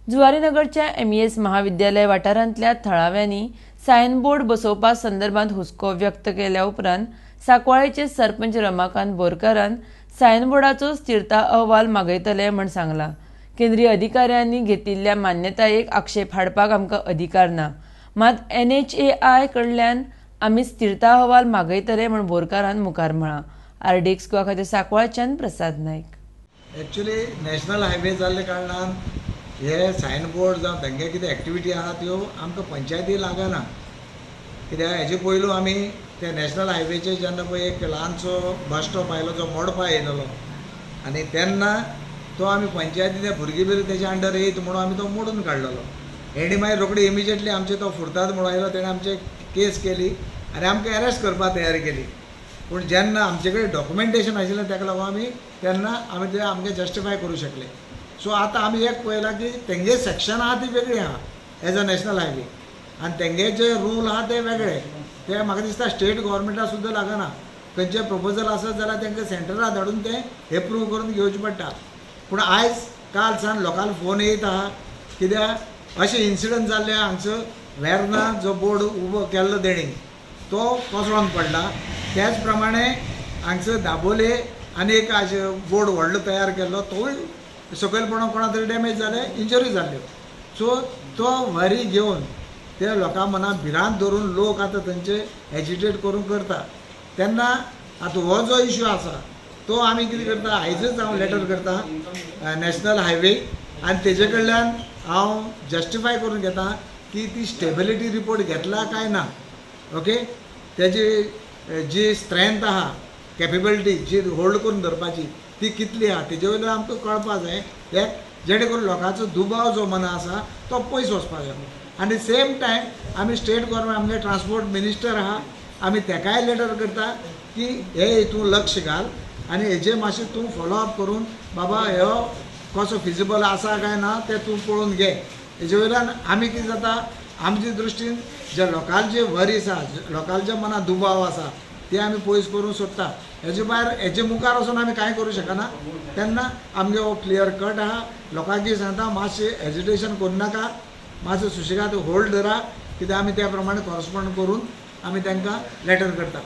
जुवारीनगरच्या MES महाविद्यालय वाठारांतल्या थळाव्यांनी सायनबोर्ड बसोवपा संदर्भात हुस्को व्यक्त केल्या उपरांत सांकवाळेचे सरपंच रमाकांत बोरकारान सायनबोर्डाचो स्थिरता अहवाल मागयतले म्हण सांगलां। केंद्रीय अधिकाऱ्यांनी घेतिल्ल्या मान्यतायेक आक्षेप हाडपाक आमकां अधिकार ना, मात NHAI कडल्यान आमी स्थिरता अहवाल मागयतले म्हण बोरकारान मुखार म्हळां। RDX गोवा खातीर सांकवाळच्यान प्रसाद नायक। एक्चुअली नॅशनल हायवे जाल्ले कारणान हे सायनबोर्ड जावं तेंगे कितें एक्टिविटी आहा त्यो आमकां पंचायती लागना। कित्याक हेजे पयलू आमी ते नॅशनल हायवेचेर जेन्ना पळय एक ल्हानसो बस स्टॉप आयलो जो मोडपा येयलेलो आनी तेन्ना तो आमी पंचायती ते भुरगीं बी तेजे अंडर येयत म्हणून आमी तो मोडून काडलेलो। हेणी मागीर रोखडी इमिजिएटली आमचे तो फुर्ताद म्हणून आयलो, तेणें आमचे केस केली आनी आमकां अरेस्ट करपाक तयारी केली। पूण जेन्ना आमचे कडेन डॉक्युमेंटेशन आशिल्लें ताका लागून आमी तेन्ना आमी ते आमकां जस्टिफाय करूं शकले। सो आतां आमी एक पळयलां की तेंगे सेक्शन आहा ती वेगळी आहा एज अ नॅशनल हायवे, आनी तेंगे जे रूल आहा ते वेगळे। ते म्हाका दिसता स्टेट गव्हर्मेंटाक सुद्दां लागना। खंयचे प्रपोजल आसत जाल्यार तेंकां सेंटराक धाडून ते एप्रूव करून घेवचे पडटा। पूण आयज काल सान लोकांक फोन येयत आहा, कित्याक अशें इन्सिडंट जाल्ले हांगसर वेर्ना जो बोर्ड उबो केल्लो तेणी तो कोसळोन पडला। त्याच प्रमाणे हांगसर दाबोले आनी एक बोर्ड व्हडलो तयार केल्लो तोय सकयलपणान कोणा तरी डॅमेज जाले, इंजरी जाल्यो। सो तो व्हरी घेवन ते लोकां मनां भिरांत धरून लोक आतां थंयचे एजिटेट करून करता। तेन्ना आतां हो जो इश्यू आसा तो आमी कितें करता, आयजच हांव लेटर करता नॅशनल हायवे आनी तेजे कडल्यान हांव जस्टिफाय करून घेता की ती स्टेबिलिटी रिपोर्ट घेतला काय ना। ओके, तेजी जी स्ट्रेंथ आहा, कॅपेबिलिटी जी होल्ड करून धरपाची ती कितली आहा तेजे वयल्यान आमकां कळपा जाय, एक जेणे करून लोकांचो दुबाव जो मना आसा तो पयस वचपा जाय। आनी सेम टायम आमी स्टेट गव्हर्मेंट आमगे ट्रान्सपोर्ट मिनिस्टर आहा, आमी तेकाय लेटर करता की हे हितून लक्ष घाल आनी हेजे मातशें तूं फॉलोअप करून बाबा हो कसो फिजिबल आसा काय ना ते तूं पळोवन घे। हेजे वयल्यान आमी कितें जाता, आमचे दृश्टीन जे लोकांचे वरीस आसा, लोकांच्या मनात दुबाव आसा ते आमी पयस करूं सोदता। हेजे भायर हेजे मुखार वचून आमी कांय करूं शकना। तेन्ना आमगे हो क्लियर कट आहा। लोकांकी सांगता मातशें एजिटेशन करूं नाका, मातशें सुशेगाद होल्ड धरा, कित्याक आमी त्या प्रमाणे कॉरस्पॉंड करून आमी तांकां लेटर करता।